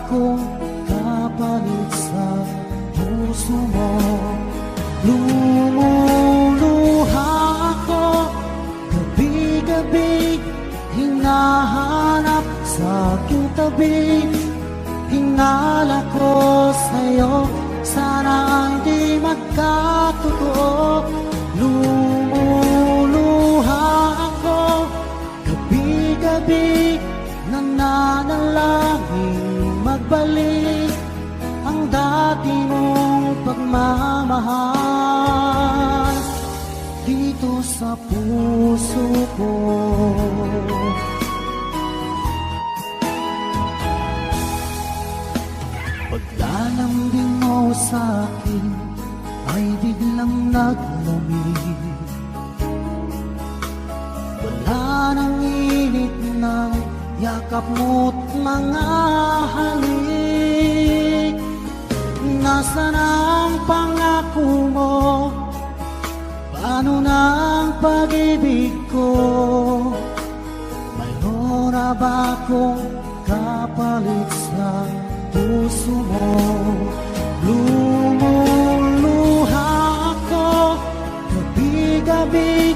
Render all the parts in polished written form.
akong kapalit sa puso mo. Lumuluha ako gabi-gabi, hinahanap sa aking tabi. Hinala ko sa'yo, sana hindi magkatotoo. Lumuluha ako gabi-gabi, nananalangin magbalik ang dati mong pagmamahal dito sa puso ko. Paglalambing mo sa'kin ay biglang naglamig. Wala nang init ng yakap mo't mga halik. Nasaan ang pangako mo? Paano na ang pag-ibig ko? Mayroon na ba akong kapalit sa puso mo? Lumuluha ako gabi-gabi,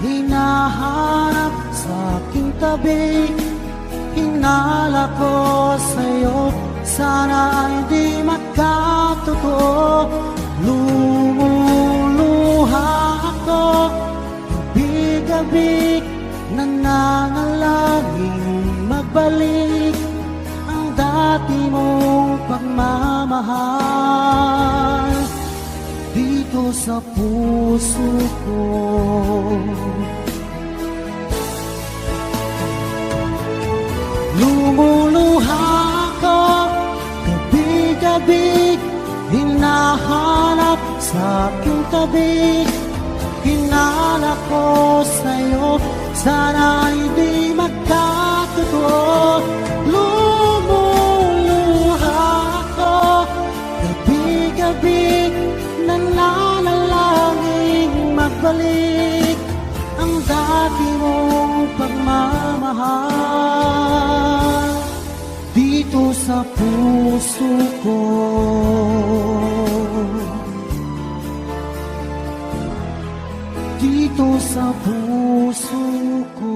hinahanap sa aking tabi. Hinala ko sa'yo, sana hindi magkatotoo. Lumuluha ako gabi-gabi, nananalangin magbalik ang dati mong pagmamahal dito sa puso ko. Lumuluha ako gabi-gabi, hinahanap sa aking tabi. Hinala ko sa'yo, sana hindi magkatotoo. Lumuluha ako gabi-gabi, nananalangin magbalik ang dati mong pagmamahal dito sa puso ko. Dito sa puso ko.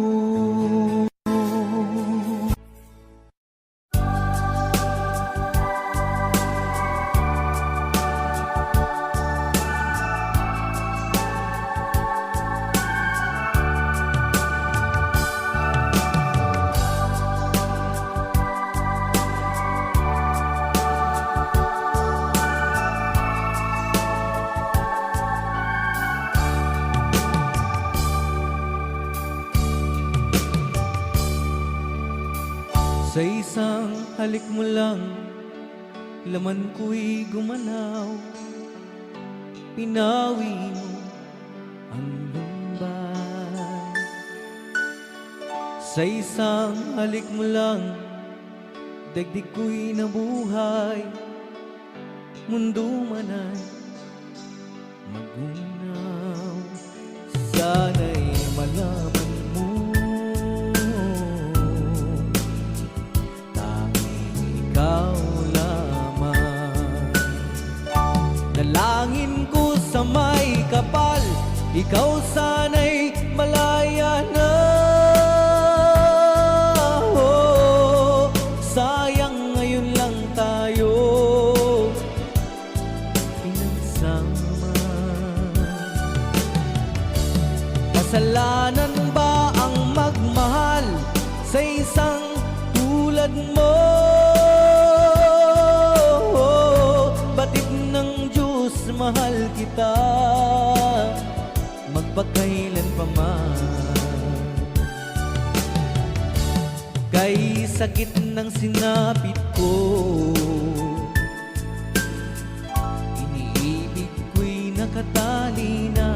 Sa isang halik mo lang, laman ko'y gumalaw. Pinawi mo ang lumbay. Sa isang halik mo lang, dagdig ko'y nabuhay. Mundo man ay magunaw. Sana'y malaman ikaw lamang. Dalangin ko sa may kapal, ikaw sana'y malaya na. Oh, sayang ngayon lang tayo pinagsama. Kasalanan ba ang magmahal sa isang tulad mo? Mahal kita magpakailan pa man. Kay sakit ng sinapit ko, iniibig ko'y nakatali na.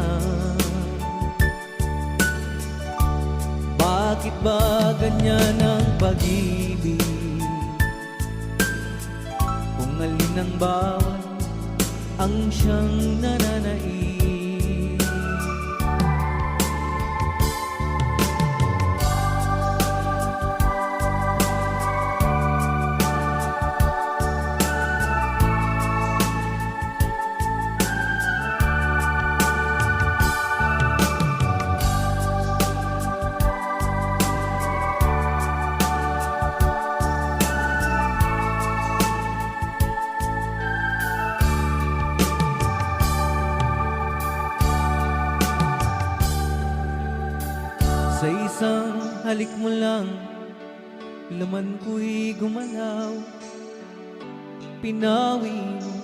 Bakit ba ganyan ang pag-ibig? Kung alin ang bawat ang siyang nananaig. halik mo lang, laman ko'y gumalaw. Pinawi mo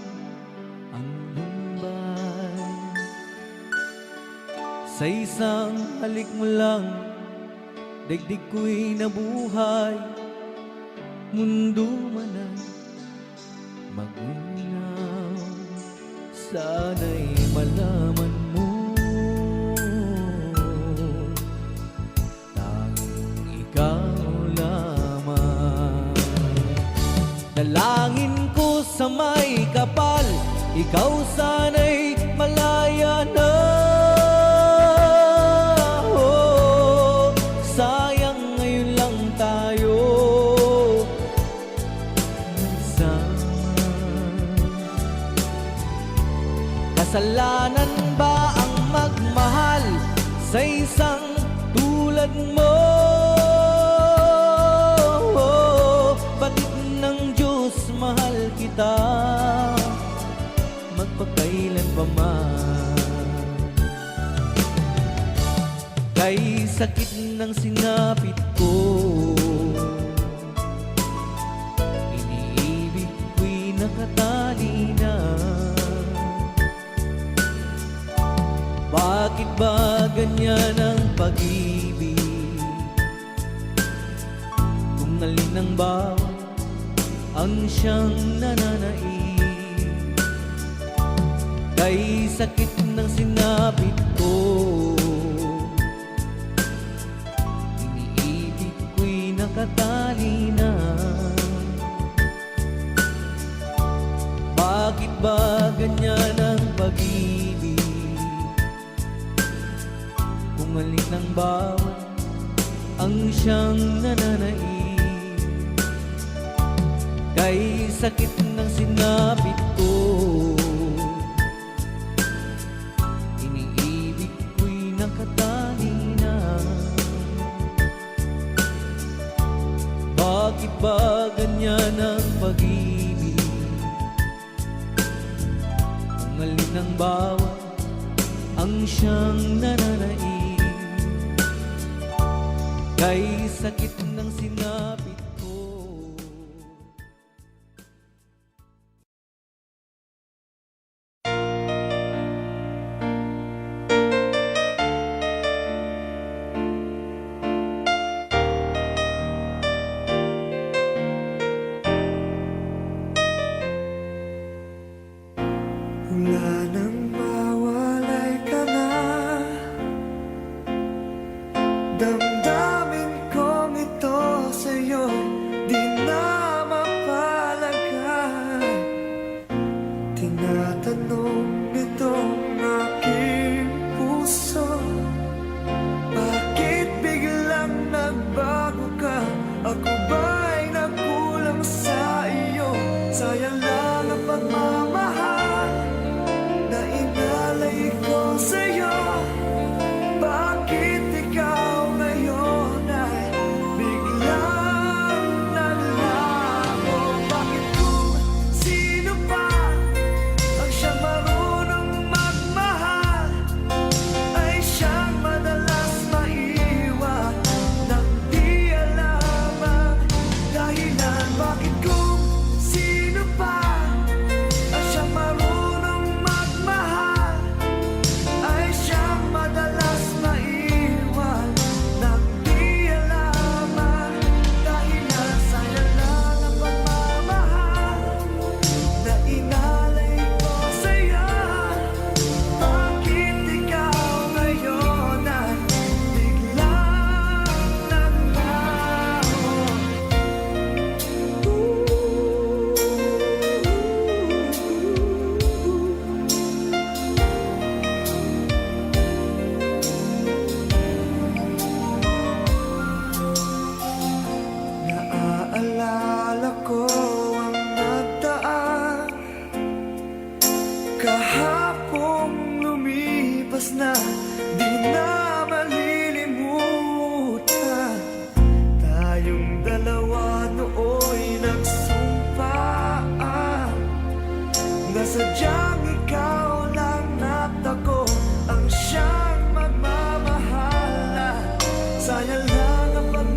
ang lumbay. Sa isang halik mo lang, daigdig ko'y nabuhay. Mundo man ay magunaw. Sana'y malaman mo, tanging ikaw lamang. Dalangin ko sa may kapal, ikaw sana'y malaya na. Oh, sayang ngayon lang tayo nagsama. Kasalanan ba ang magmahal sa isang tulad mo? Bakit ng Diyos mahal kita magpakailan pa man? Kay sakit ng sinapit ko, iniibig ko'y nakatali na. Bakit ba ganyan ang pag-ibig? Kung alin ang bawat ang siyang nananaig. Kay sakit ng sinapit ko, iniibig ko'y nakatali na. Bakit ba ganyan ang pag-ibig? Kung alin ang bawat ang siyang nananaig. Kay sakit ng sinapit ko, iniibig ko'y nakatali na. Bakit ba ganyan ang pag-ibig? Kung alin ang bawat ang siyang nananaig. Kay sakit ng sinapit ko. Wala nang mawalay ka na, damdamin kong ito sa'yo'y di na mapalagay. Tinatanong nitong aking puso, bakit biglang nagbago ka? Ako ba'y nagkulang sa iyo? Sayang lang ang pagmamahal na inalay ko sa'yo. Bakit ikaw ngayon ay biglang naglaho? Bakit kung sino pa ang siyang marunong magmahal ay siyang madalas maiwan nang di alam ang dahilan? Bakit kung sino pa ang siyang marunong magmahal ay siyang madalas maiwan nang di alam ang dahilan? Sayang lang ang pagmamahal na inalay ko sa'yo. Bakit ikaw ngayon ay biglang naglaho? Naaalala ko ang nagdaan, kahapong lumipas na, di na malilimutan. Tayong dalawa nooy nagsumpaan na sadyang ikaw lang at ako ang siyang magmamahalan. Sayang lang ang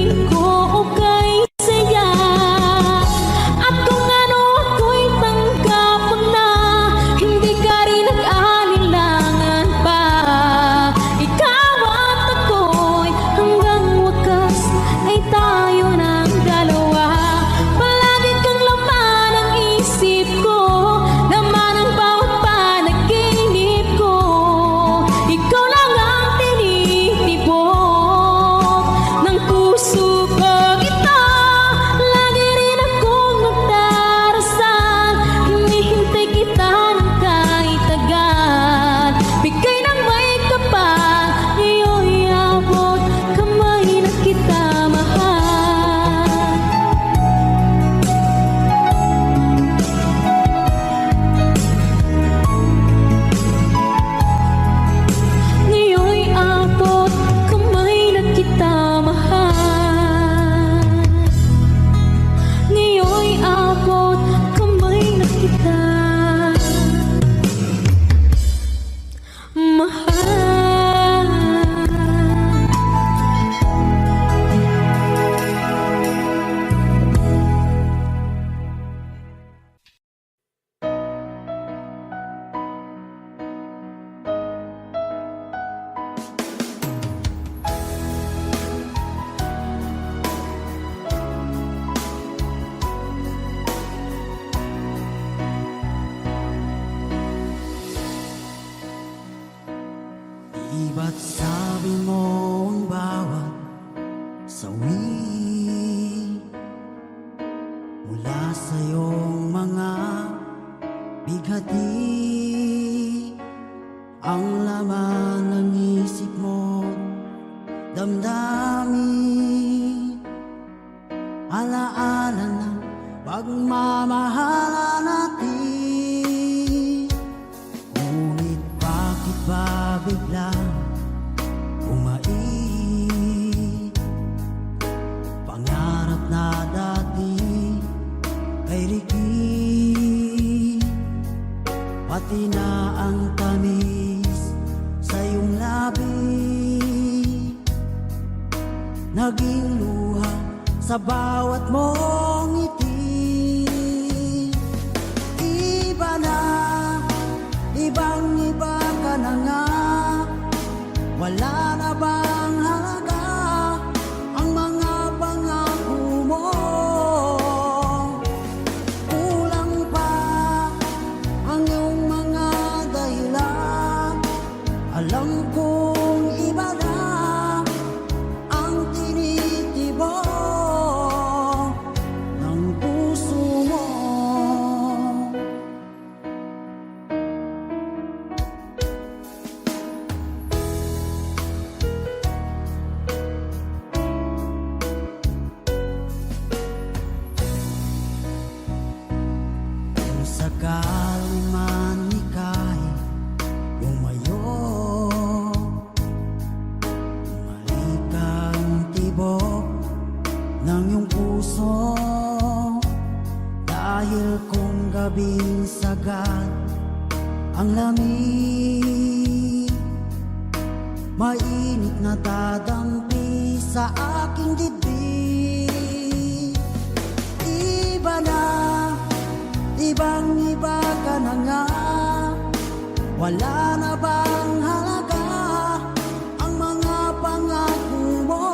piling ko okay saya. At kung ano ako'y tanggap na, hindi ka rin nag-alinlangan pa. Ikaw at ako'y hanggang wakas ay tayo ng dalawa. Palagi kang laman ng isip ko, laman ang bawat panaginip ko. Ikaw lang ang tinitibok ng puso ko. Ito, lagi rin akong nagdarasal, hinihintay kita ng kahit tagal. Bigay ng may kapal, ngayon'y abot kamay na kita mahal. Ngayon'y abot kamay na kita mahal. Ngayon'y abot kamay na kita mahal. Di ba't sabi mo ang bawat sawi mula sa iyong mga bighati ang laman ng isip mo, damdamin, alaala ng pagmamahala natin. Ngunit bakit ba biglang umait? Pangarap na dati ay rikit, pati na ang tamis sa iyong labi, naging luha sa bawat mong ngiti. Iba na, ibang-iba ka na nga, wala na bang halaga ang mga pangako mo? Kulang pa ang iyong mga dahilan, alam kong iba na ang tinitibok ng puso mo. Kung sakali man ika'y lumayo, bumalik ang tibok ng iyong puso. Dahil kung gabing sagad ang lamig, mainit na dadampi sa aking dibdib. Iba na, ibang-iba ka na nga, wala na bang halaga ang mga pangako mo?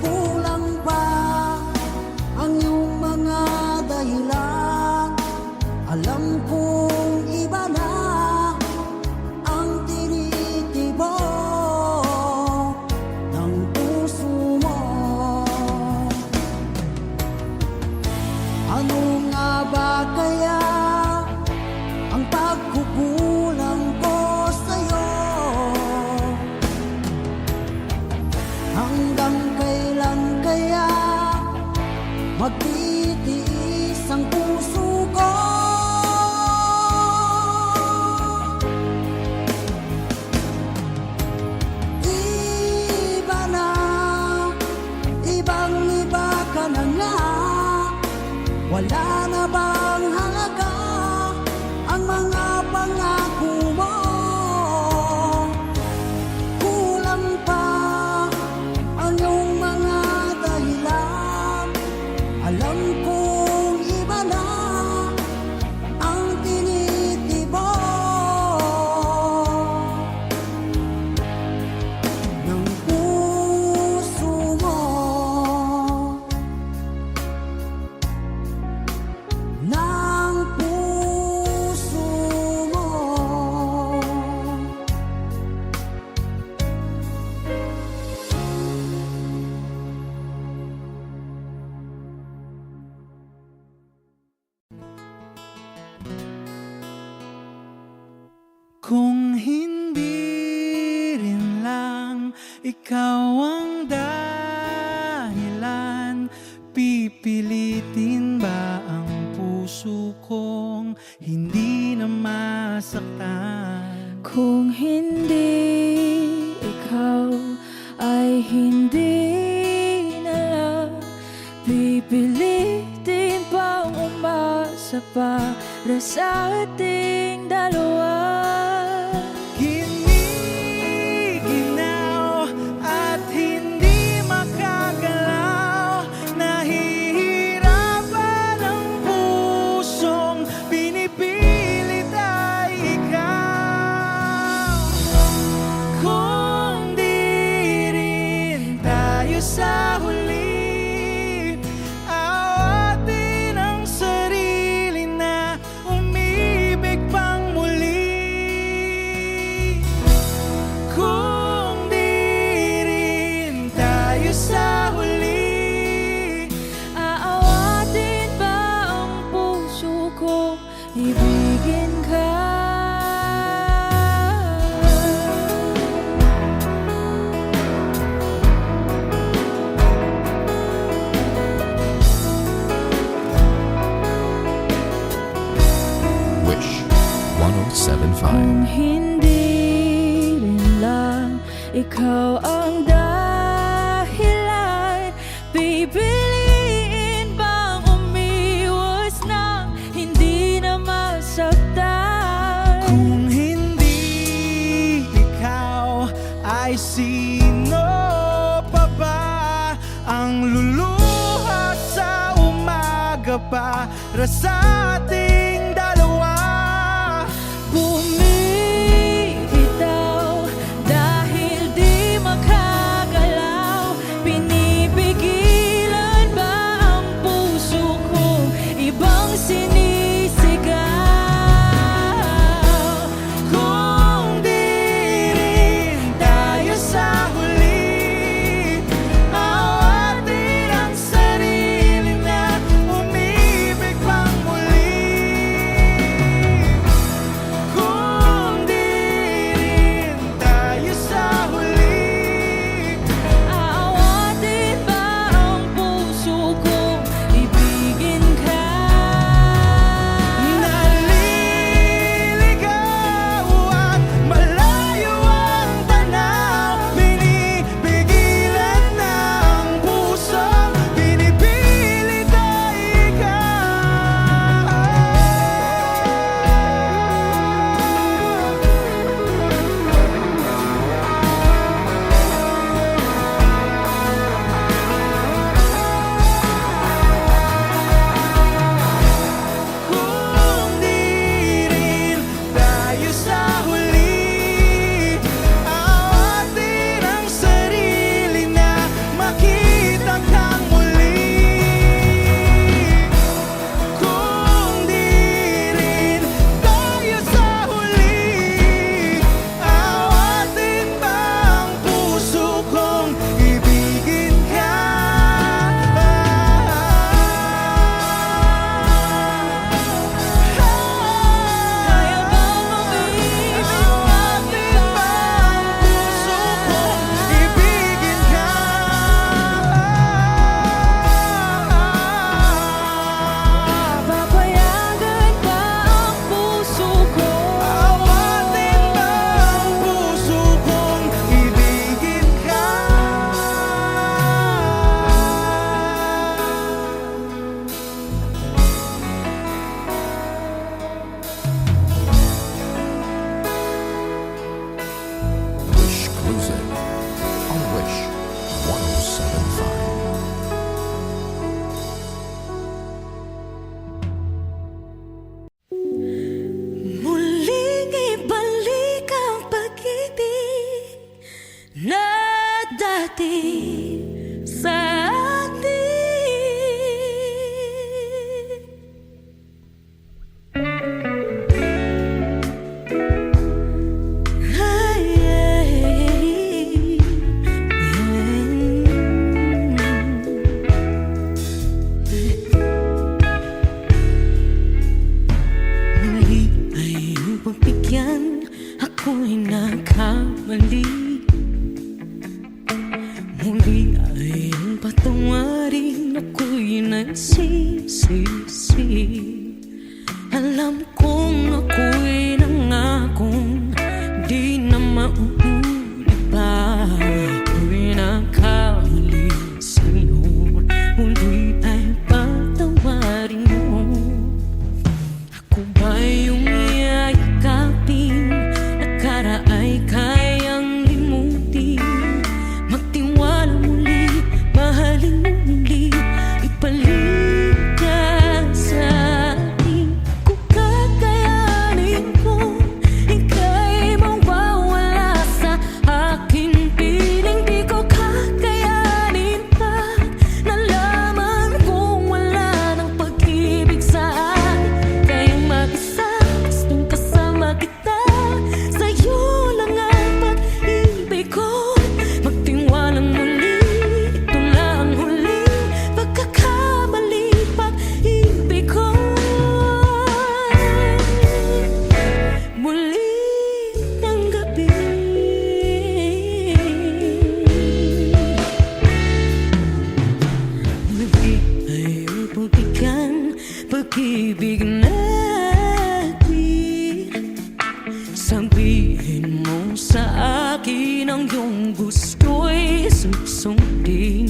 Kulang pa ang iyong mga dahilan, alam kong iba na ang tinitibok ng puso mo. Ano nga ba kaya ang pagkukulang ko sa'yo? Hanggang kailan kaya magtitiis ang puso ko? Iba na, ibang-iba ka na nga, wala na bang halaga ang mga pangako mo? Kulang pa di na lang pipilitin pang umasa para sa ating dalawa. Giniginaw at hindi makagalaw, nahihirapan ang pusong pinipilit ay ikaw. Kung di rin tayo sa huli, awatin ang sarili na umibig pang muli. Kung di rin tayo sa huli, Aawatin ba ang puso ko, ibigin ka? Wish 1075. Kung hindi rin lang ikaw ang dahilan, pipiliin bang umiwas nang hindi na masaktan? kung hindi ikaw, ay sino pa ba ang luluha sa umaga para sa ating dalawa? Bumibitaw dahil di makagalaw, pinipigilan ba ang puso ko, ibang sinisigaw? Kung di rin tayo sa huli, awatin ang sarili na umibig pang muli. Kung di rin tayo sa huli, Aawatin ba ang puso ko, ibigin ka? naliligaw at malayo ang tanaw, pinipigilan ng puso, pinipilit ay ikaw. Kung di rin tayo sa huli, awatin ang sarili na makita kang muli. Kung di rin tayo sa huli, awatin ba ang puso kong ibigin ka? Kaya bang umibig Awatin ba ang puso kong ibigin ka? Papayagan ba ang puso ko? Awatin ba ang puso kong ibigin ka? Wish Cruiser on Wish 1075. Muling ibalik ang pag-ibig na dati sa atin. Ay, muli ay iyong pagbigyan, ako'y nagkamali. Muli ay iyong patawarin, ako'y nagsisisi. Alam kong ako'y nangakong di na mauulit pa. Ako'y nakakalimutan pag-ibig natin. Sabihin mo sa akin ang iyong gusto'y susundin.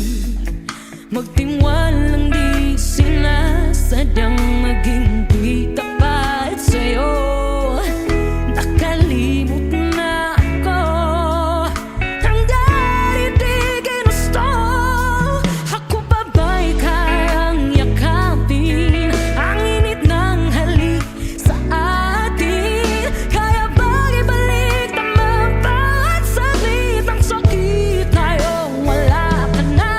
Magtiwalang di sinasadyang maging di tapat sa'yo. Nakalimot na ako ang dati di ginusto. Ako pa ba'y kayang yakapin ang init ng halik sa atin? Kaya ba'y ibalik tama pa at saglit ang sakit ngayong wala ka na?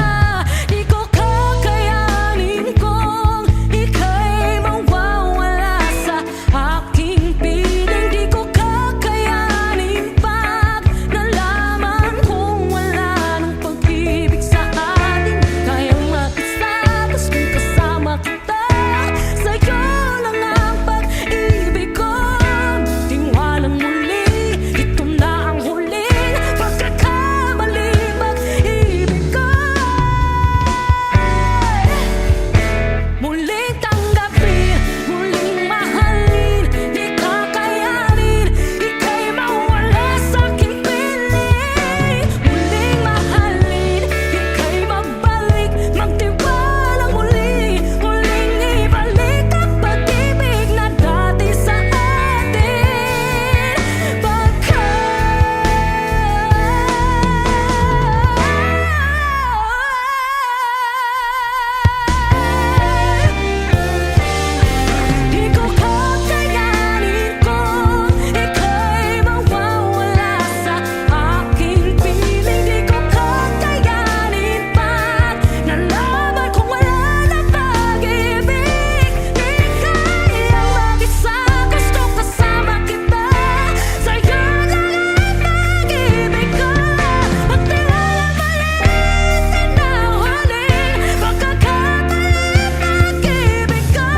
Di ko kakayanin kung ika'y mawawala sa aking piling. Di ko kakayanin pag nalaman kung wala nang pag-ibig sa atin. Kayang mag-isa, tas kung kasama kita, sa'yo lang ang pag-ibig ko. Tiwalang muli, ito na ang huling pagkakamali, pag-ibig ko. Muling tanggapin, muling mahalin, di kakayanin, ika'y mawala sa aking piling. Muling mahalin, ika'y magbalik, magtiwalang muli, muling ibalik ang pag-ibig na dati sa atin. Di ko kakayanin kung ika'y mawawala sa aking piling. Di ko kakayanin pag nalaman kung wala na pag-ibig. Di kaya mag-isa, gusto kasama kita, sa'yo lang ang pag-ibig ko. Magtiwalang maliit na huling pagkakatalit, pag-ibig ko.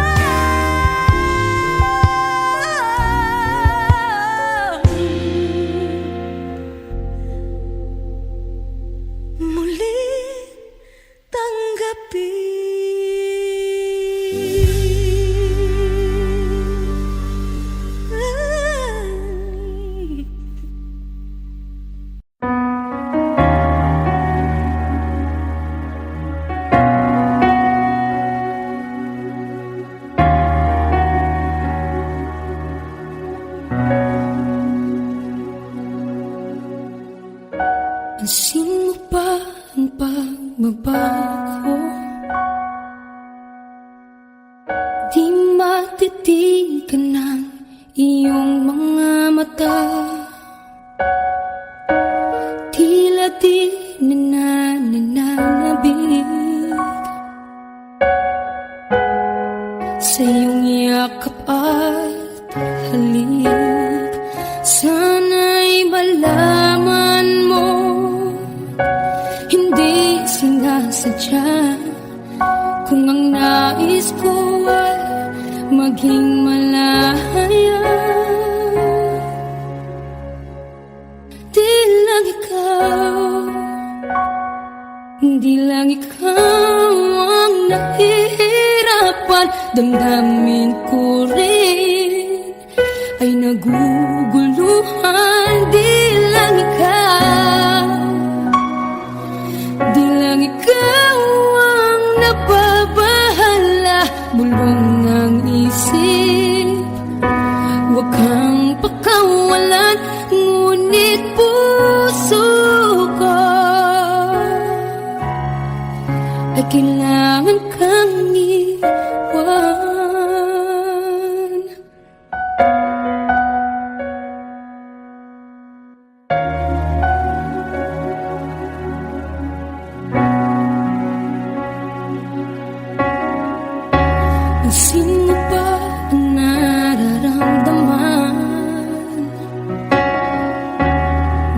Muling tanggapin. Pansin mo ba ang pagbabago? Di matitigan ng iyong mga mata. Tila di nananabig sa iyong yakap at halik. Sana'y malaman mo, hindi sinasadya kung ang nais ko ay maging malaya. Di lang ikaw ang nahihirapan. Damdamin ko rin ay naguguluhan. Di lang ikaw ang nababahala. Bulong ng isip, huwag kang pakawalan, ngunit puso ko ay kailangan kang iwan. Pansin mo ba ang nararamdaman?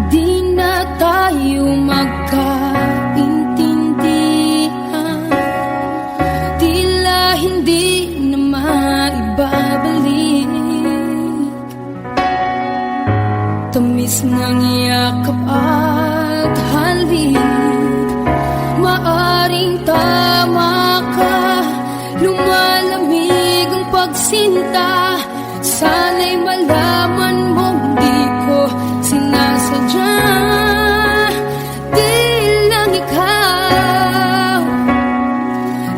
Di na tayo magkaintindihan. Tila hindi na maibabalik tamis ng yakap at halik. Maaring tama ka, lumalamig ang sinta. Sana'y malaman mong di ko sinasadya. Di lang ikaw,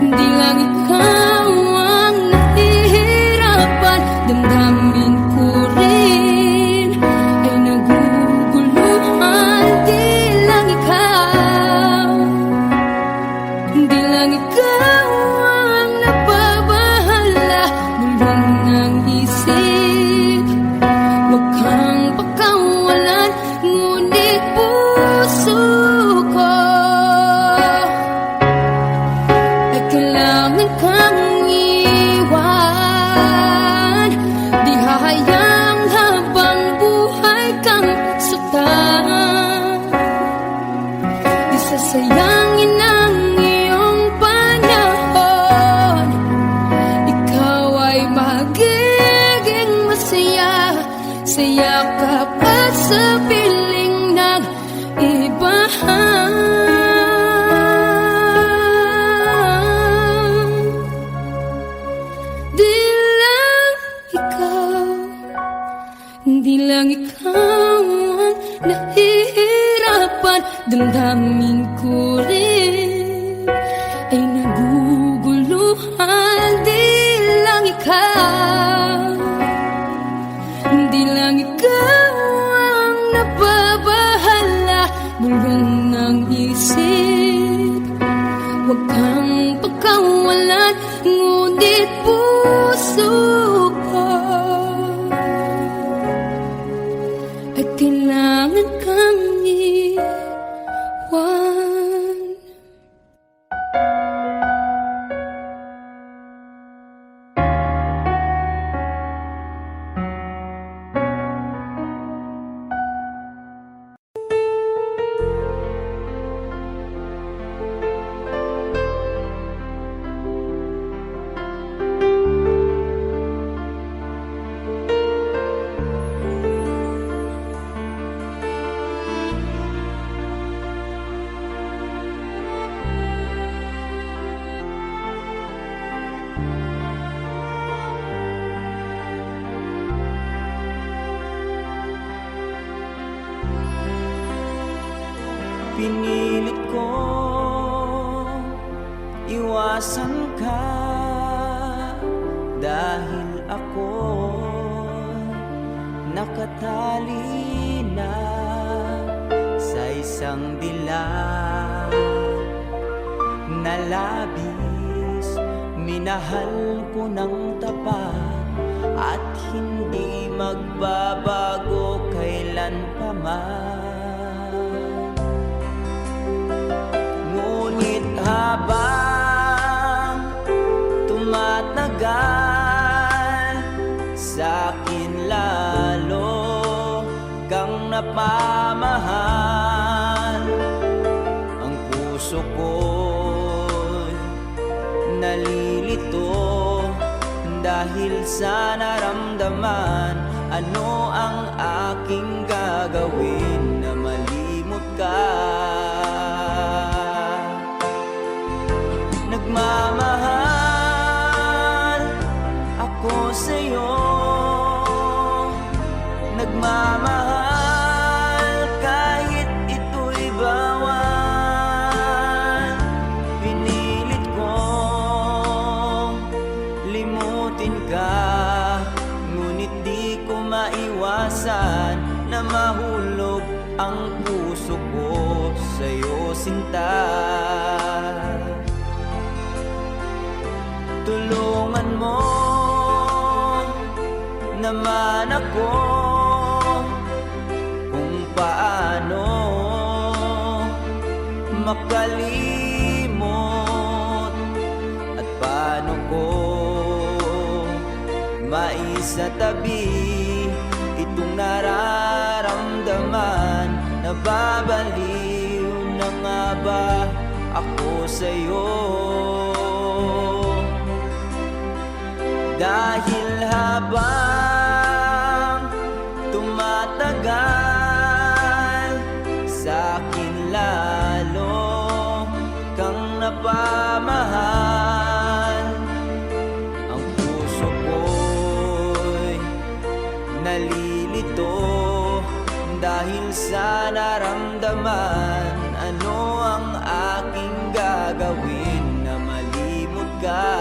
di lang ikaw ang nahihirapan. Damdamin ko rin ay naguguluhan. Di lang ikaw, di lang ikaw ang nababahala. Bulong ng isip, huwag kang pakawalan. Ngunit puso ko ay kailangan kang iwan. Di hahayang habang buhay kang saktan. Di sasayangin ang iyong panahon. Ikaw ay magiging masaya sa yakap at sa piling ng iba. Di lang ikaw, di lang ikaw ang nahihirapan. Damdamin ko rin ay naguguluhan. Di lang ikaw, di lang ikaw ang nababahala. Bulong ng isip, huwag kang pagkawalan. Ngunit puso ko ay kailangan kang iwan. Pinilit ko iwasan ka dahil ako nakatali na sa isang dilag na labis. Minahal ko ng tapat at hindi magbabago kailanpaman. Ngunit habang tumatagal, sa'kin lalo kang napamahal. Ang puso ko'y nalilito dahil sa naramdaman. Ano ang aking gagawin na malimot ka? Nagmamahal ako sa'yo, nagmamahal kahit ito'y bawal. Pinilit kong limutin ka, ngunit di ko maiwasan na mahulog ang puso ko sa'yo, sinta. Tulungan mo naman ako kung paano makalimot at paano ko maisatabi itong nararamdaman. Nababaliw na nga ba ako sa'yo? Dahil habang tumatagal, sa'kin lalo napamahal ang puso ko. sa naramdaman. Ano ang aking gagawin na malimot ka?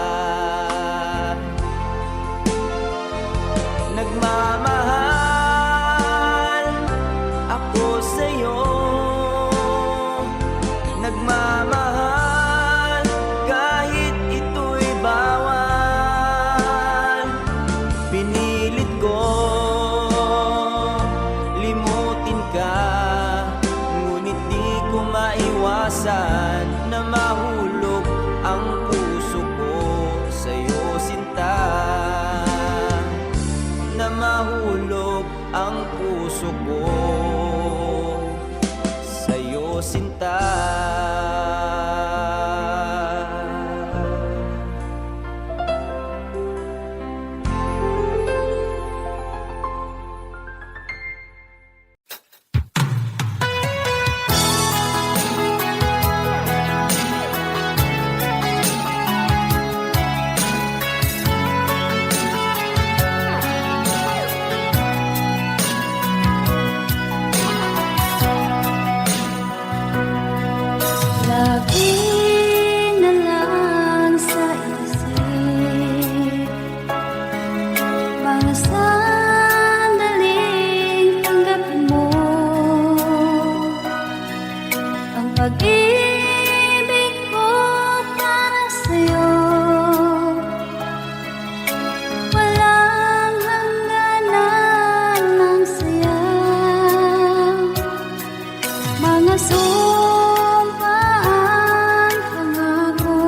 Nagmamahal ako sa'yo, nagmamahal kahit ito'y bawal. Pinilit ko limutin ka, ngunit di ko maiwasan na mahulog ang puso ko sa'yo, sinta. Na mahulog ang puso ko sa'yo, sinta. Lagi na lang sa isip mga sandaling tanggapin mo ang pag-ibig ko para sa'yo. Walang hangganan ng saya, mga sumpaan, pangako.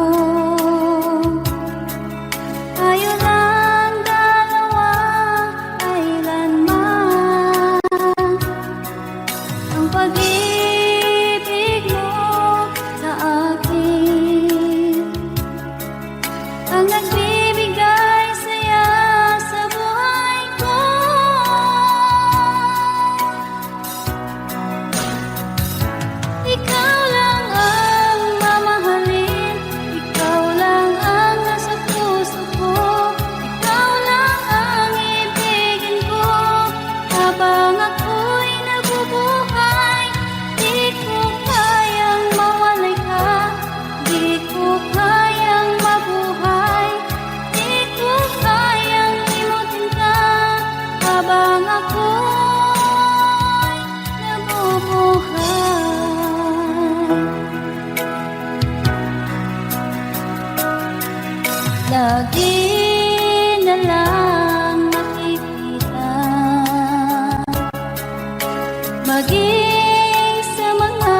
Tayo lang dalawa, kailanman. Ang pag-ibig mo sa akin ang nagbibigay saya sa buhay ko. Ikaw lang ang mamahalin, ikaw lang ang nasa puso ko, ikaw lang ang ibigin ko habang ako'y nabubuhay. Di ko kayang mawalay ka, di ko kayang mabuhay, di ko kayang limutin ka habang ako'y nabubuhay. Lagi na lang makikita, maging sa mga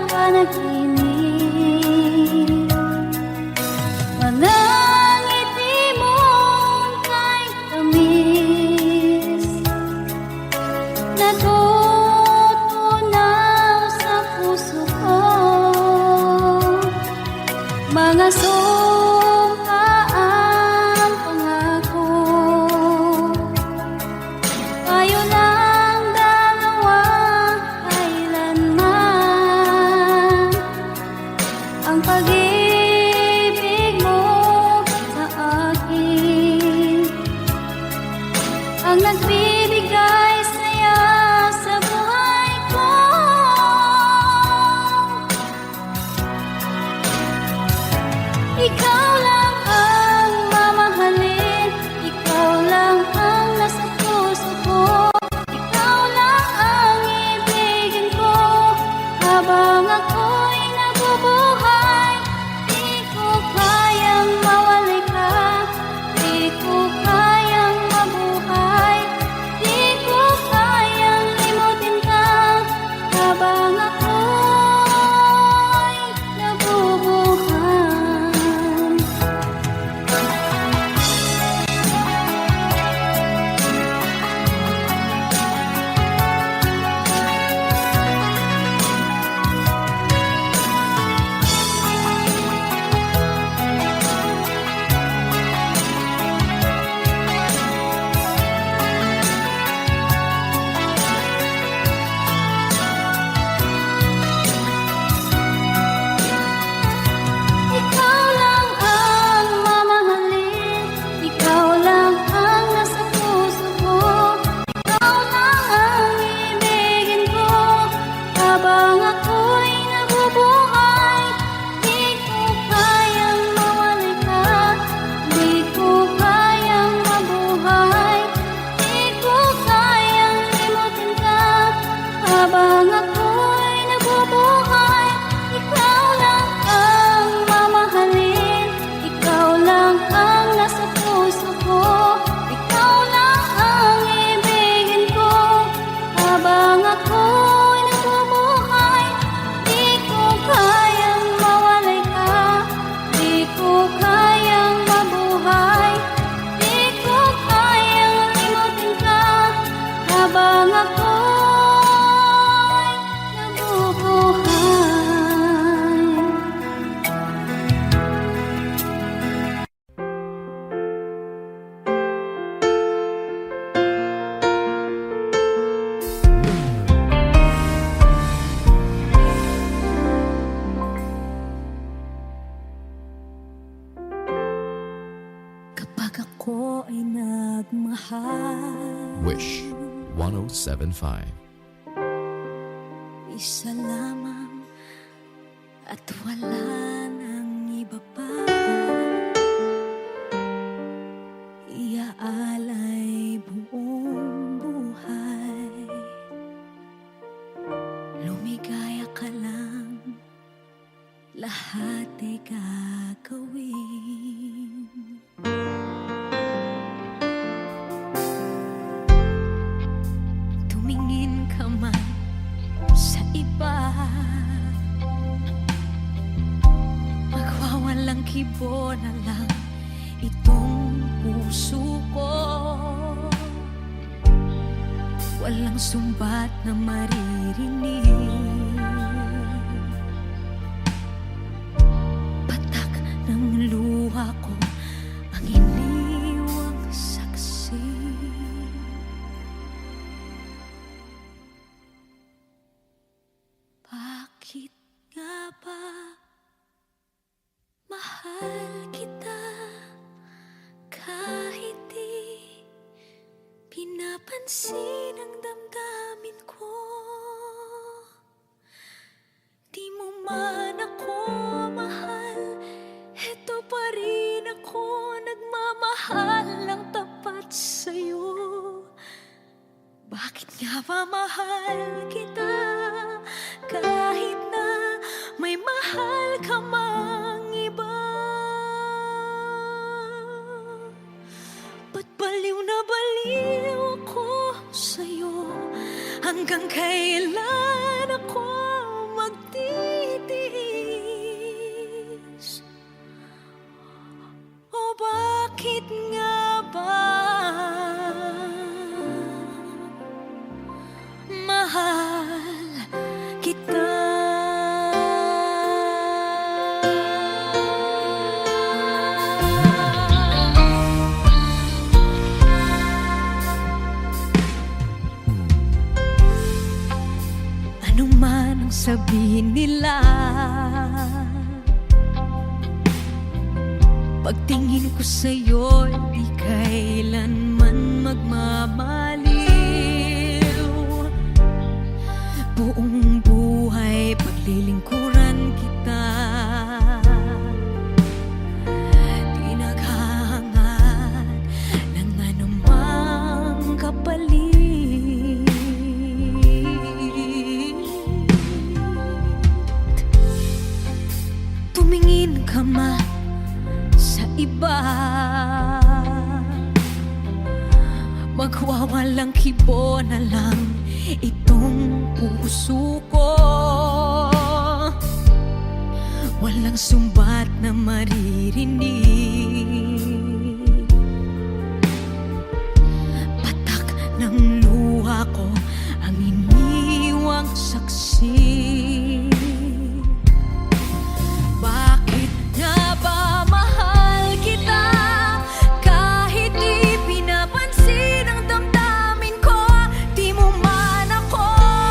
panaginip, mga ngiti mong kahit tamis, natutunaw sa puso ko. Mga sumpaan, pangako. Tayo lang dalawa, kailanman. Ang pag-ibig mo sa akin ang nagbibigay saya sa buhay ko. Ikaw lang ang mamahalin, ikaw lang ang nasa puso ko, ikaw lang ang ibigin ko habang ako'y nabubuhay. Di ko kayang mawalay ka, di ko kayang mabuhay, di ko kayang limutin ka habang ako'y nabubuhay. Kapag ako ay nagmahal, Wish 1075. isa lamang at wala nang iba pa. Iaalay buong buhay, lumigaya ka lang, lahat ay gagawin. Tumingin ka man sa iba, magwawalang kibo na lang itong puso ko. Walang sumbat na maririnig, patak ng luha ko ang iniwang saksi. Bakit nga ba mahal kita kahit di pinapansin ang damdamin ko? Di mo man ako mahal, eto pa rin ako nagmamahal ng tapat sa'yo. Bakit nga ba mahal kita kahit na may mahal ka mang iba? Ba't baliw na baliw ako sa'yo? Hanggang kailan ako magtitiis? O bakit nga ba mahal kita? Ano man ang sabihin nila, pagtingin ko sa'yo, di kailanman magmamaliw. Buong buhay paglilingkuran kita, di naghahangad ng anumang kapalit. Tumingin ka man sa iba, magwawalang kibo na lang itong puso ko. Walang sumbat na maririnig, patak ng luha ko ang iniwang saksi. Bakit nga ba mahal kita kahit di pinapansin ang damdamin ko? Di mo man ako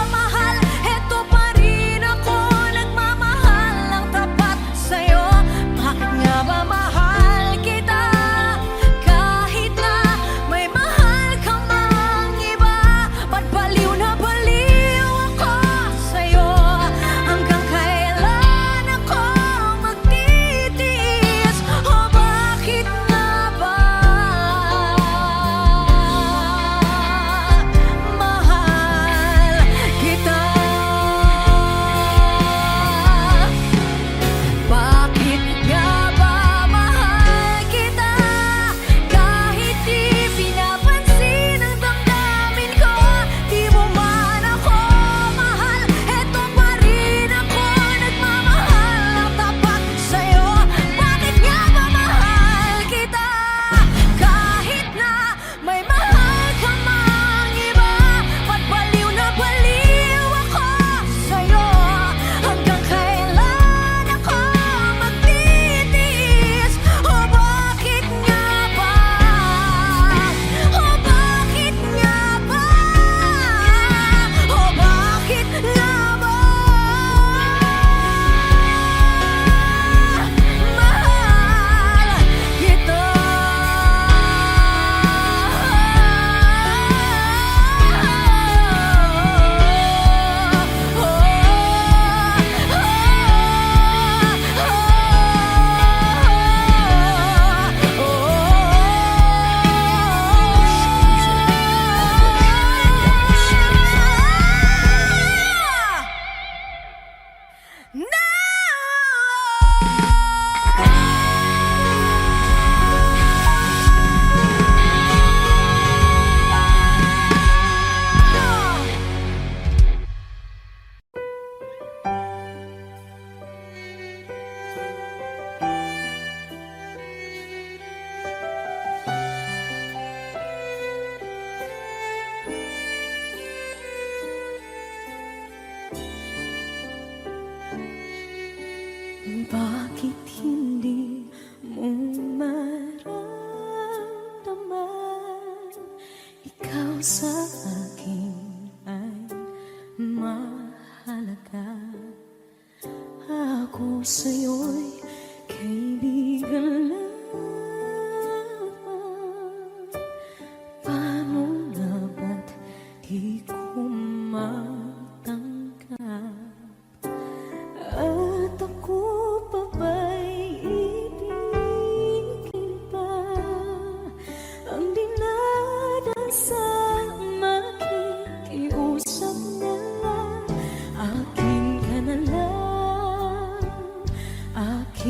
mahal, eto pa rin ako nagmamahal ng tapat sa'yo. Bakit nga ba mahal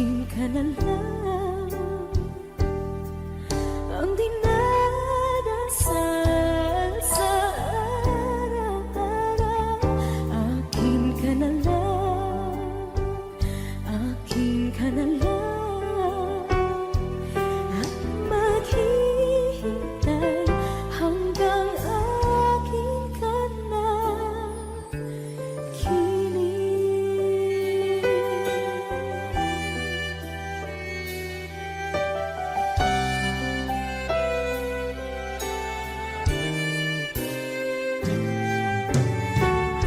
akin ka na lang ang dinadasal sa araw-araw. Akin ka na lang, akin ka na lang, at maghihintay hanggang akin ka na kilig.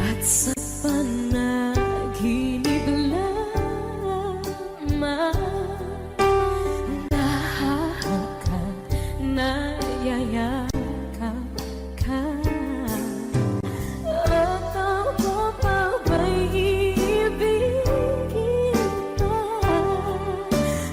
At sa panaginip lamang nahahakan, nayayakap ka. At ako pa ba'y iibigin pa?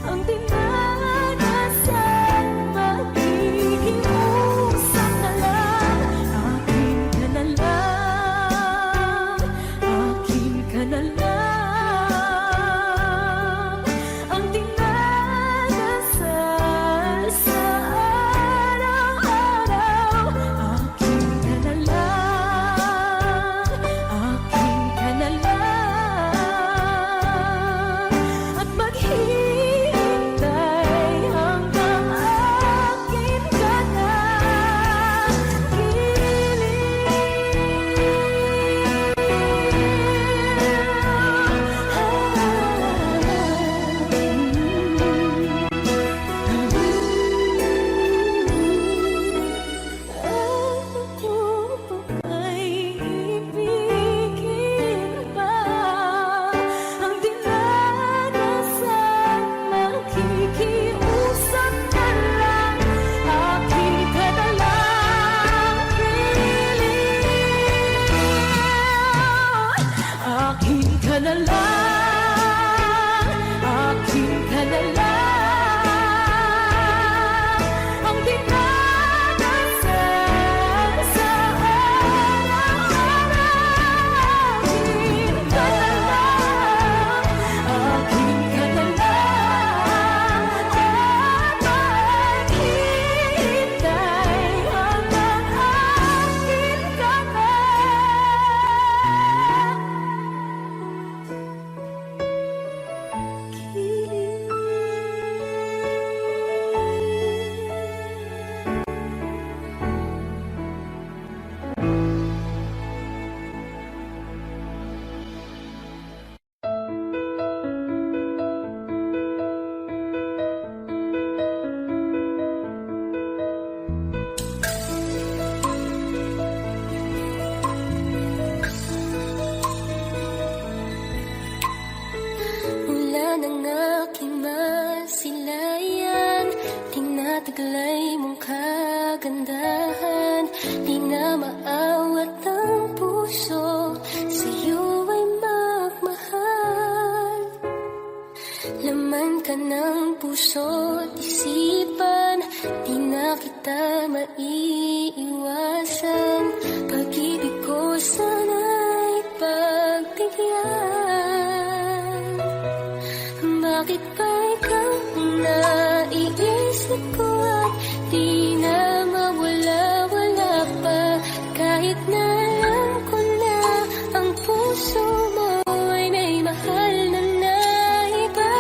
Ang dinadasal, makikiusap na lang. Akin ka na lang, akin ka na lang, ang dinadasal sa araw-araw. Akin ka na lang, akin ka na lang, at maghihintay hanggang akin ka na Ako pa ba'y ibigin pa? Ang dinadasal, makikiusap na lang. Akin ka na lang, piling. Akin ka na lang, akin ka na lang, ang dinadasal sa araw-araw. Akin ka na lang, akin ka na lang, at maghihintay hanggang akin ka na Mula ng aking masilayan, tinataglay mong kagandahan. Di na maawat ang puso, sa'yo ay magmahal. Laman ka ng puso't isipan, di na kita maiiwasan. Pag-ibig ko sana'y pagbigyan. Bakit ba ikaw ang naiisip ko at di na mawala-wala pa? Kahit na alam ko na ang puso mo ay may mahal na iba.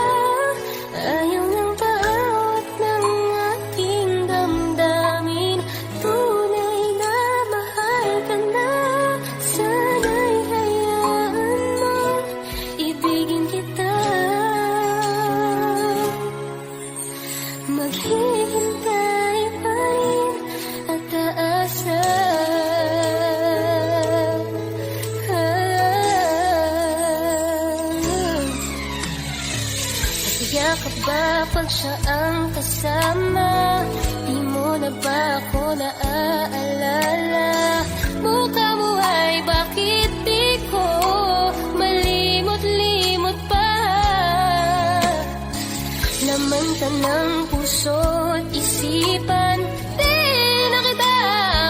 Ayaw ng paawat ng aking damdamin. Tunay na mahal ka na. Sana'y hayaan mo, ibigin kita. Maghihintay pa rin at aasa. Yakap ba pag siya ang kasama? Di mo na ba ako naaalala? Mukha mo ay bakit di ko malimot-limot pa? Laman ka ng puso't isipan, di na kita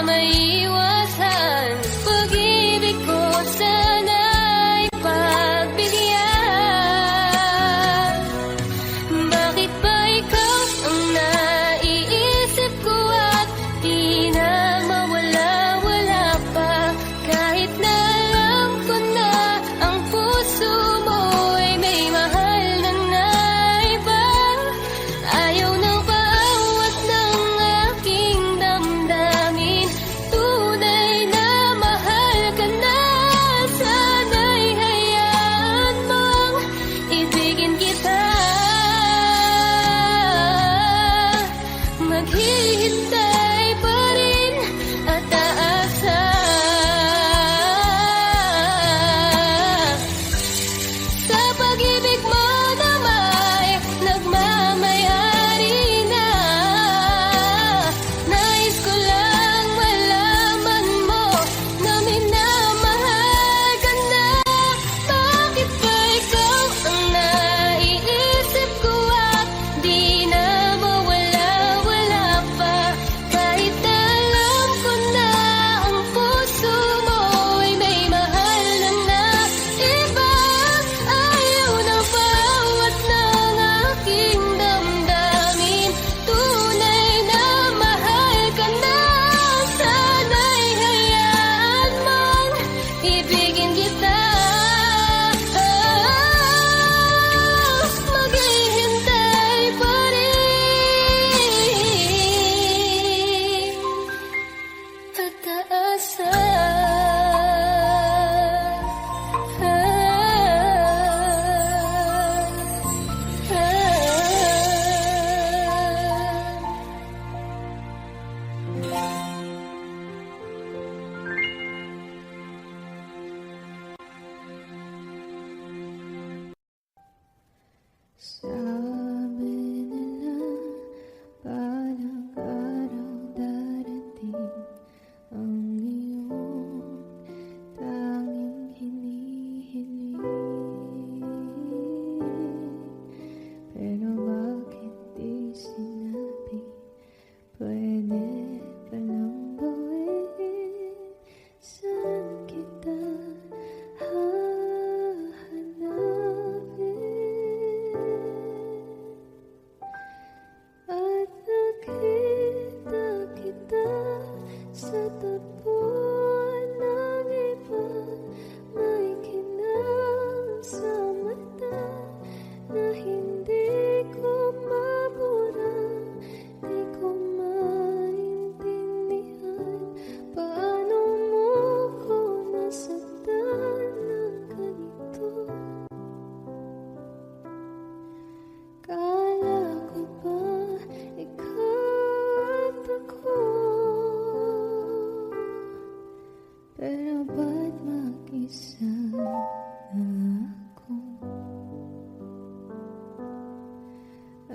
maiiwasan. Pag-ibig ko sana'y pagbigyan.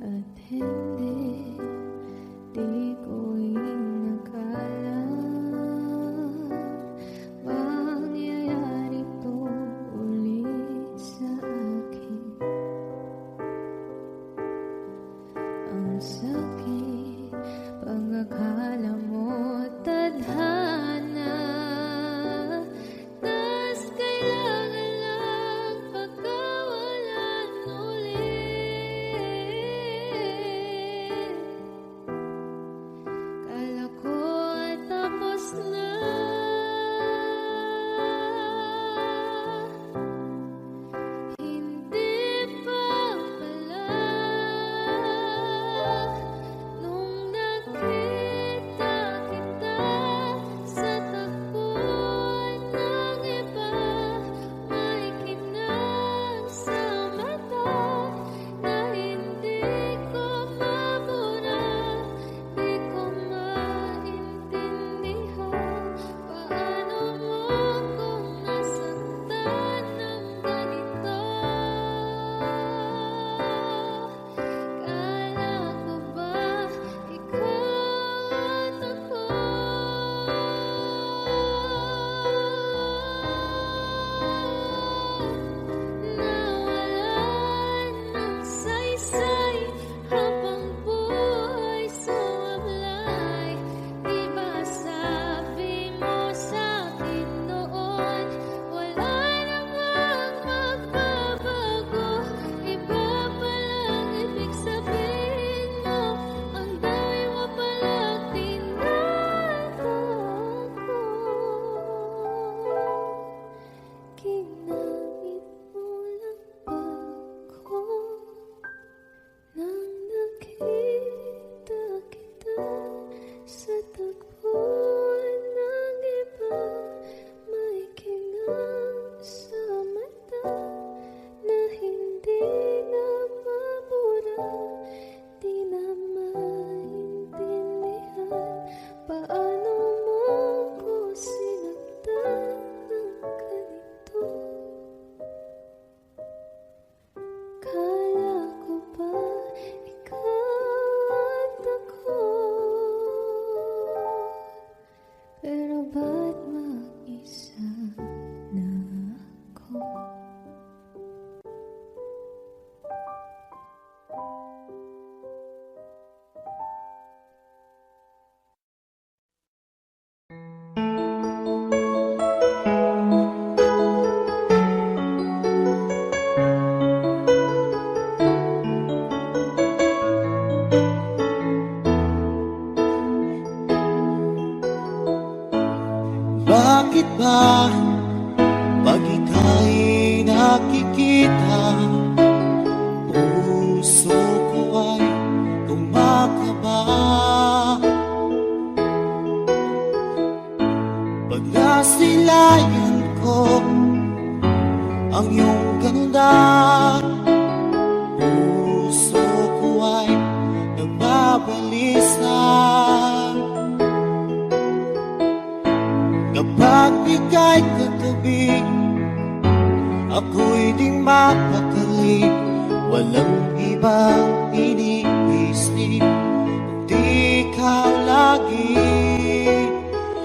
At hindi, di ko inakala mangyayari to ulit sa akin. Ang sakit, pag-akala mo tadhana, tas kailangan lang pagkawalan ulit. Kala ko tapos na, hindi pa pala. Nung nakita kita sa tagpuan ng iba, may kinang sa mata na hindi ko mabura. Di ko maintindihan paano mo kung nasaktan ng ganito. Kala ko ba ikaw at ako? Nawalan ng saysay habang buhay sumablay. Di ba sabi mo sa'kin noon, wala namang magbabago? Iba palang ibig sabihin mo, ang dami mo palang tinatago. Ginamit mo lang ba ako nang nakita kita sa tagpuan ng iba? May kinang sa mata na hindi na mabura. Di na maintindihan paano mo ko sinaktan ng ganito. Kala ko ba ikaw at ako? Pero ba't mag-isa na ako? Bakit ba pag ika'y nakikita, puso ko ay kumakaba? Pag nasilayan ko ang iyong ganda, puso ko ay nagbabalisa. Kapag ika'y katabi, ako'y di mapakali. Walang ibang iniisip, kundi ikaw lagi.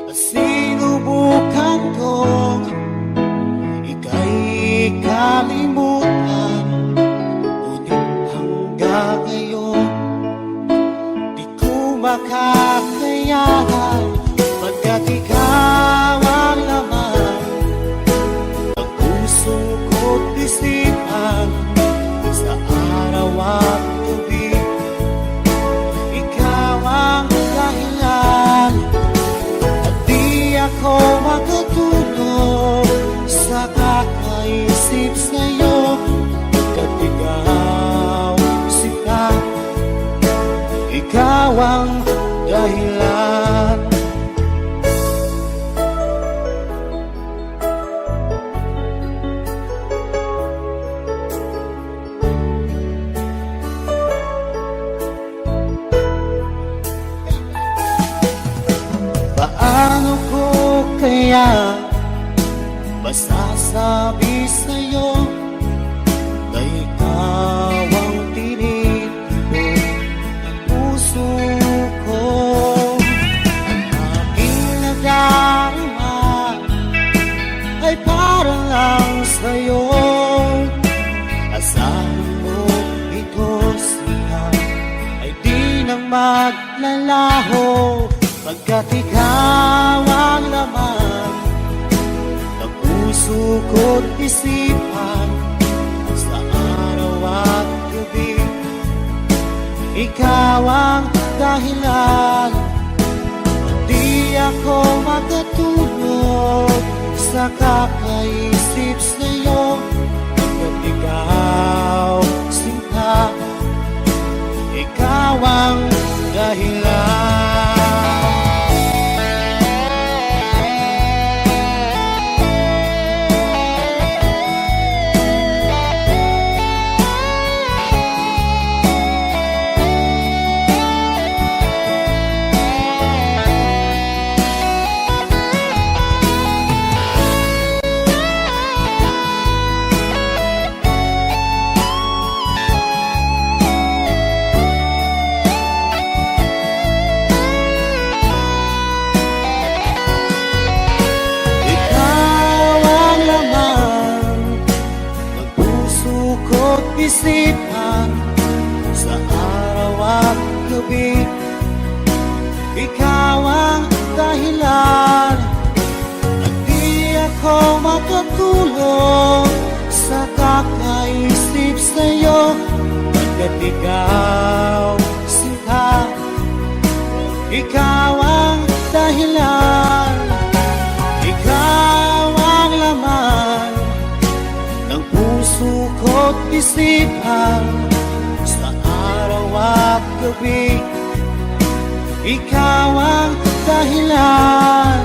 At sinubukan kong ika'y kalimutan, ngunit hanggang ngayon di ko makakayanan. Pagkat ikaw ang laman ng puso ko't isipan, sa araw at gabi, ikaw ang dahilan. At di ako makatulog sa kakaisip sa'yo, pagkat ikaw sita, ikaw ang dahilan. Paano ko kaya masasabi sa'yo na ikaw ang tinitipon? ay di na maglalaho, pagkat ikaw ang laman ng puso ko't isipan sa araw at gabi. Ikaw ang dahilan, di ako magkatulog sa kakaisip sa'yo, pagkat ikaw sinta, ikaw ang dahilan. Isipan sa araw at gabi, ikaw ang dahilan, at di ako makatulog sa kakaisip sa'yo, pagkat ikaw sinta, ikaw ang dahilan, ikaw ang laman ng puso ko't isipan sa araw at gabi. Ikaw ang dahilan,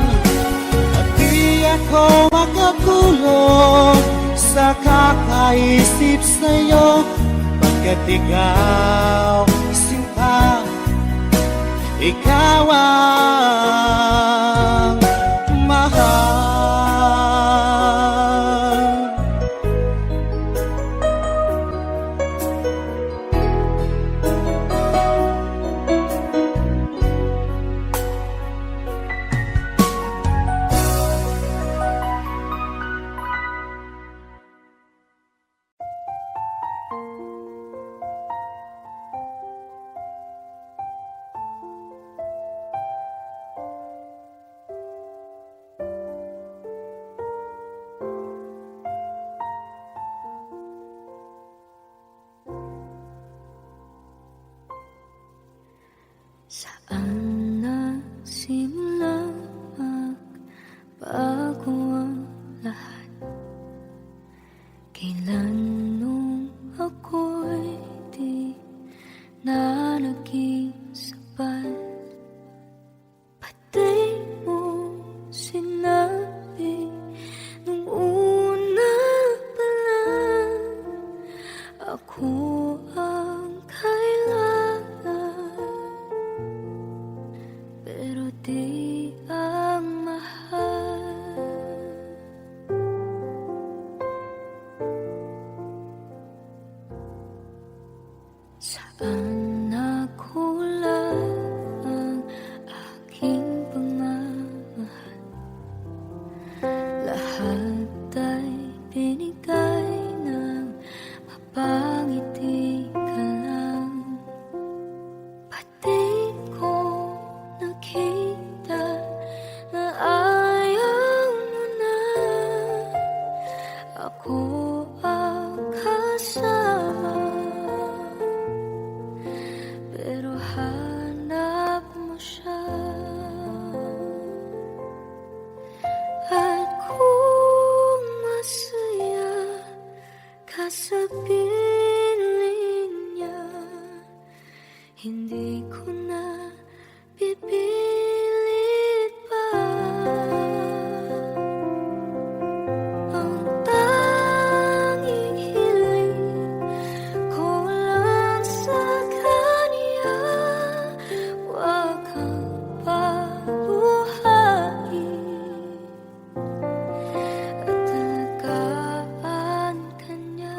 at di ako makatulog sa kakaisip sa'yo, pagkat ikaw sinta, ikaw ang mahal. Saan nagsimula magbago ang lahat? Kailan nung ako'y di na naging sapat? Pati mo sinabi nung una pa lang, ako ang kailangan, pero di ang mahal. Saan nakulang ang aking pagmamahal? Lahat ay binigay ng mapangiti ka lang. Pati ko nakita na ayaw mo na ako ang kasama, pero hanap mo siya. At kung masaya ka sa piling niya, hindi ko na pipilit pa. Ang tanging hiling ko lang sa kanya, wag kang pabuhayin at alagaan ka niya.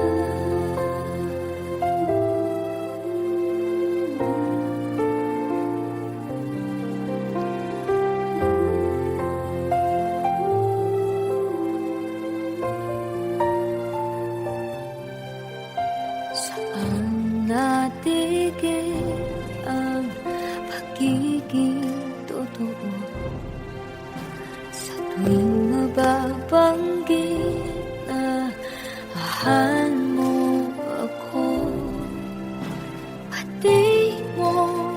nababanggit na mahal mo ako. Pati mo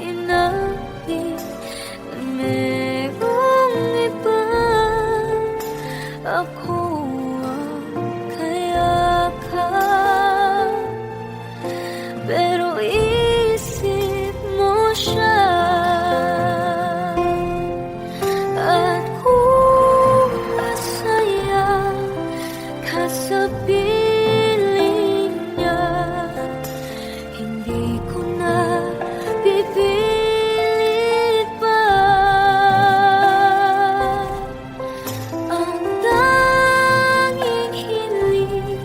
inamin na merong iba, ako ang kayakap. Pero isip mo siya, at kung masaya ka sa piling niya, hindi ko na pipilit pa. Ang tanging hiling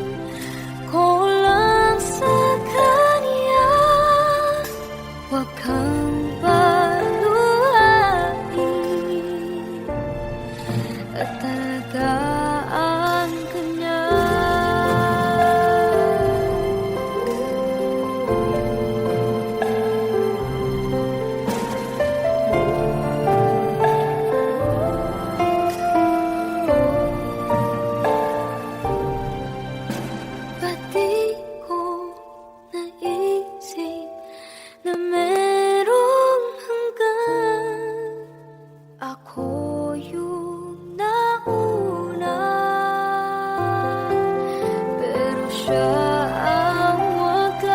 ko lang sa kanya, huwag kang paluhain at talagaan ka niya. Pati ko naisip na merong hanggan, ako yung nauna, pero siya ang wagas.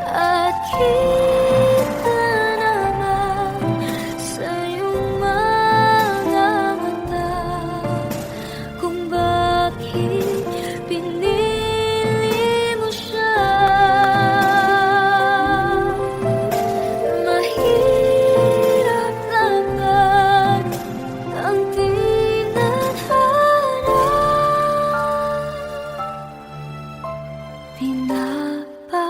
At kita naman sa iyong mga mata kung bakit pinili mo siya. Mahirap laban ang tinadhana, pinapaubaya.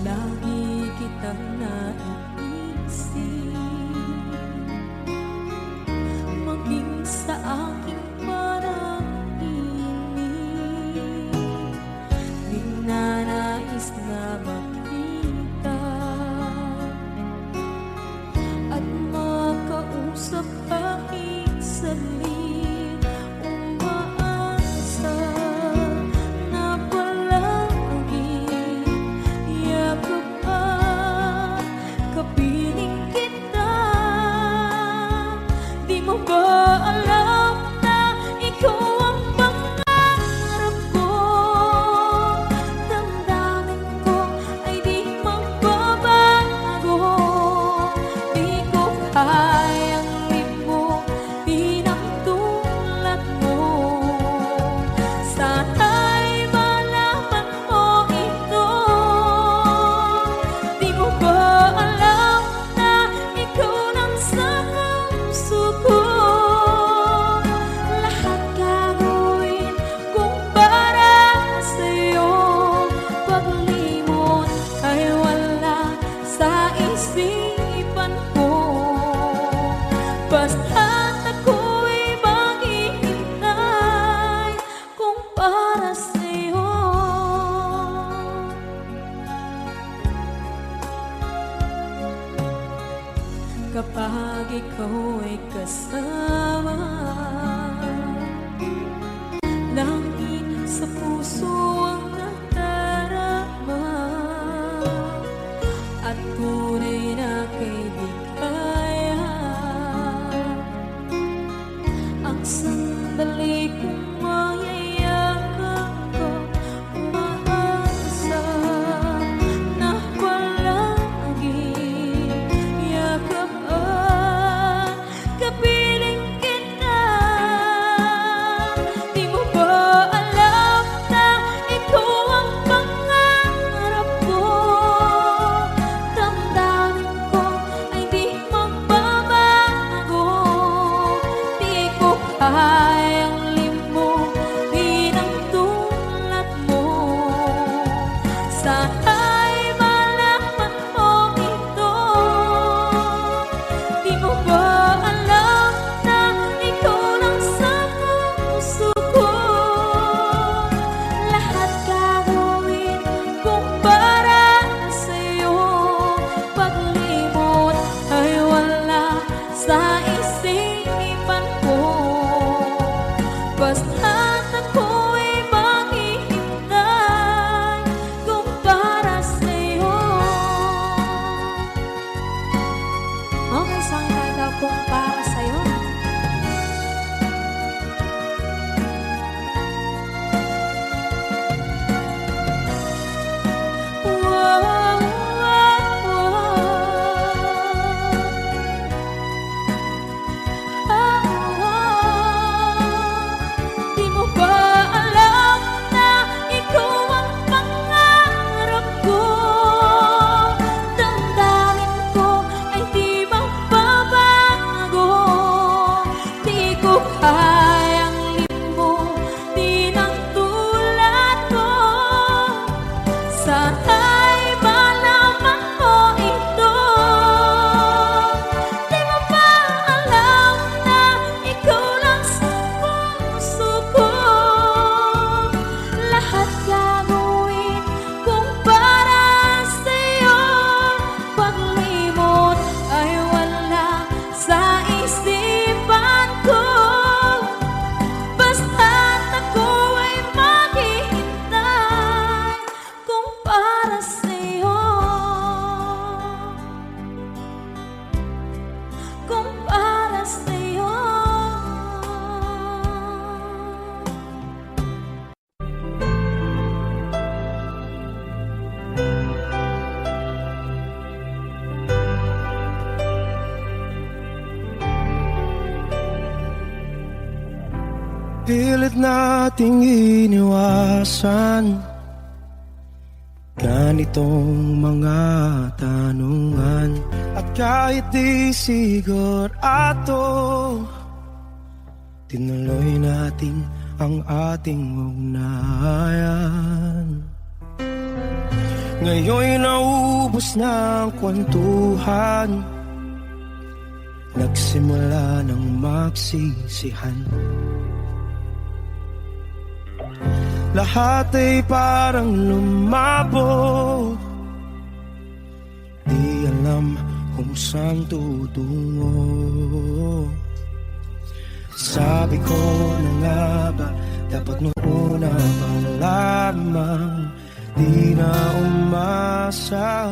Lagi kitang naiisip, maging sa aking parang inip. Di na nais na makita at makausap kahit saglit. Umaasa na palagi yakap at kapiling kita. Di mo ba alam na ikaw ang pangarap ko? Damdamin ko ay di magbabago. Di ko kayang limutin ang tulad mo. Sana'y malaman mo ito. Di mo ba alam na ikaw lang sa puso ko? Lahat gagawin kung para sa'yo. Paglimot ay wala sa isipan ko. Basta't ako'y maghihintay kung para sa'yo. Kapag ikaw ay kasama, langit sa puso ang nadarama, at tunay na kaibigan. Ang sandali kong mayayakap ko, umaasa na palagi yakap at kapiling kita. Di mo ba alam na ikaw Pilit nating iniwasan ganitong mga tanungan. At kahit di sigurado, tinuloy natin ang ating ugnayan. Ngayon'y naubos na ang kwentuhan, nagsimula ng magsisihan. Lahat ay parang lumabo, di alam kung saan tutungo. Sabi ko na nga ba, dapat noon na pa lamang. Di na umasa,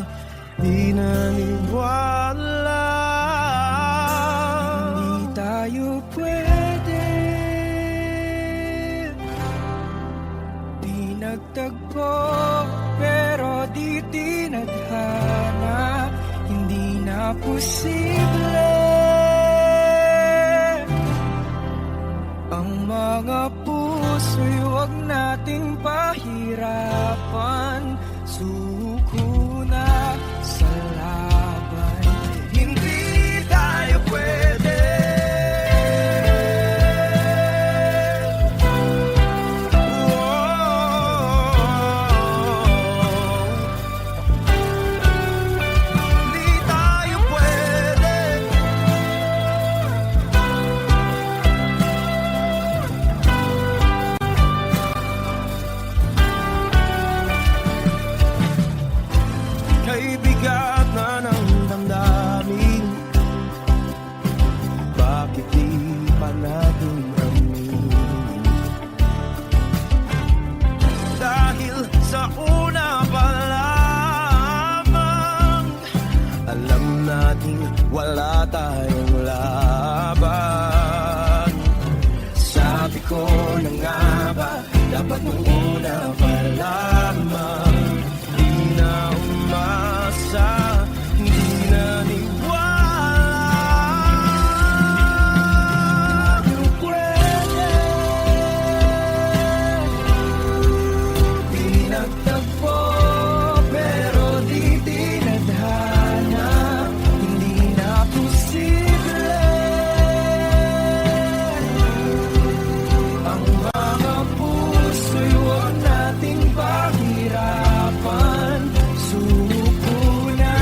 di naniwala. Hindi tayo pwede, di nagtagpo, pero di tinadhana. Hindi na posible ang mga puso'y huwag nating pahirapan. Suko na sa laban, hindi tayo pwede. Hindi tayo pwede. Kay bigat na ng damdamin, bakit di pa natin aminin? Dahil sa una pa lamang, alam natin wala tayong laban. Sabi ko na nga ba, dapat nung una pa lamang. Di na umasa, di naniwala. Di pwede, di nagtagpo, pero di tinadhana. Hindi na posible ang mga puso'y huwag nating pahirapan. Suko na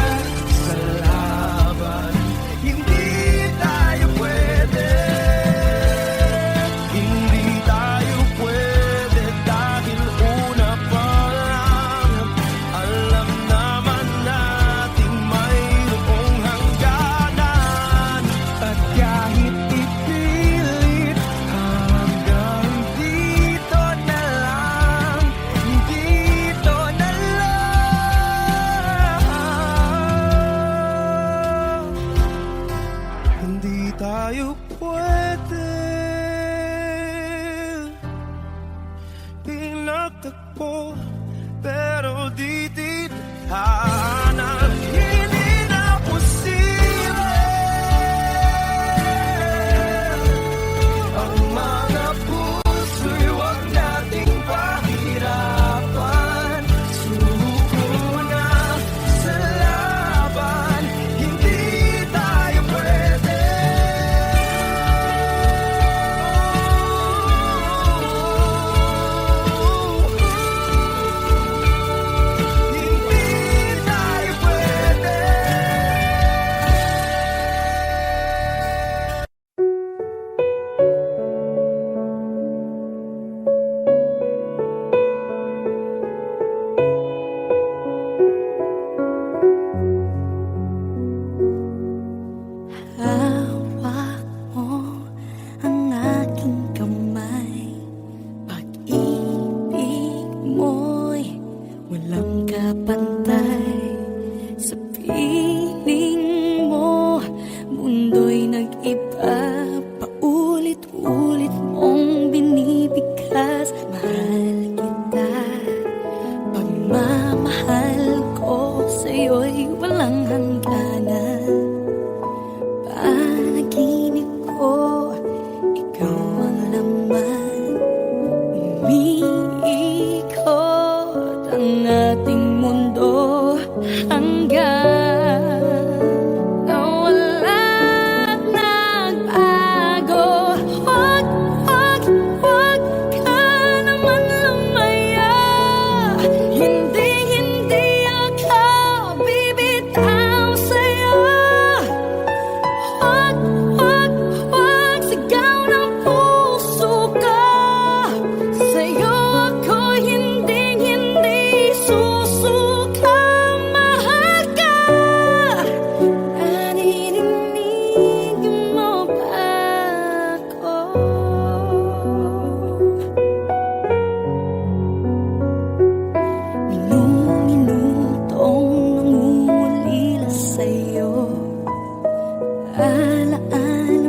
alaala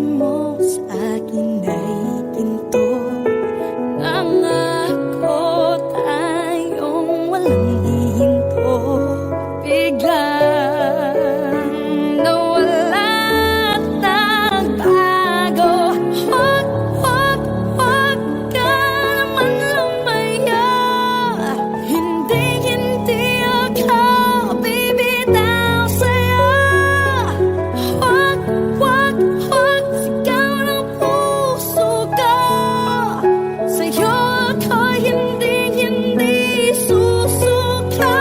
mo sa akin ay ginto. Nangako tayong walang hihinto. Biglang nawala at nagbago. Huwag ka naman lumaya. Hindi ako bibitaw sa'yo. Huwag sigaw ng puso ko. Sa'yo ako'y hindi susuka.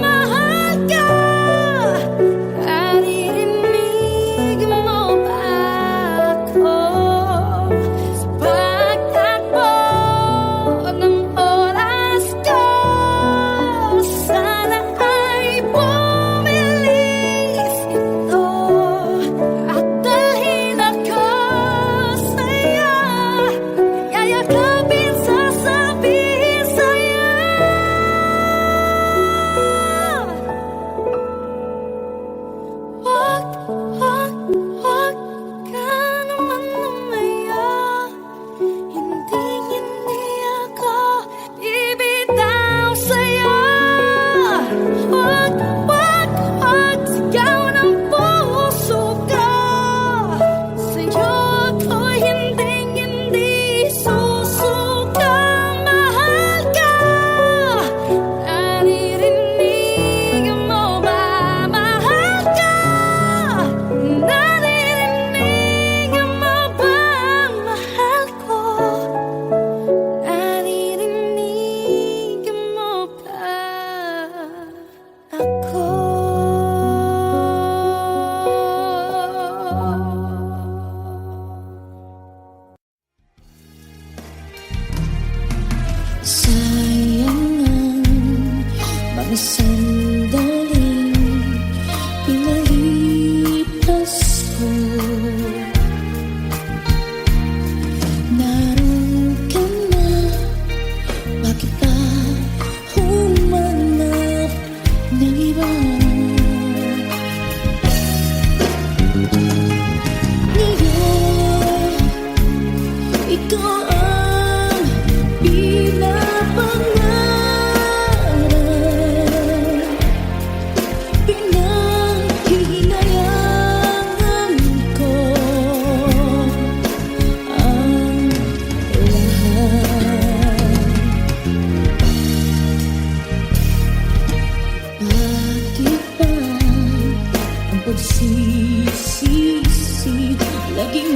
Mahal ka. Naririnig mo ba ako? Sa pagtakbo ng oras ko, sana ay bumilis ito at dalhin ako sa'yo. Yayakapin, sasabihin sa'yo. Huwag ka naman lumaya. Hindi ako bibitaw sa'yo. Huwag sigaw ng puso ko. Sa'yo ako'y hindi susuka. Mahal ka. Naririnig mo ba? Mahal ka. Naririnig mo ba? Mahal ko. Naririnig mo ba ako? Sayang ang mga sandaling pinalipas ko. Naroon ka na, bakit pa humanap ng iba? Ngayon, ikaw ang pinapangarap. Pinanghihinayangan ko ang lahat. Bakit ba ang pagsisisi laging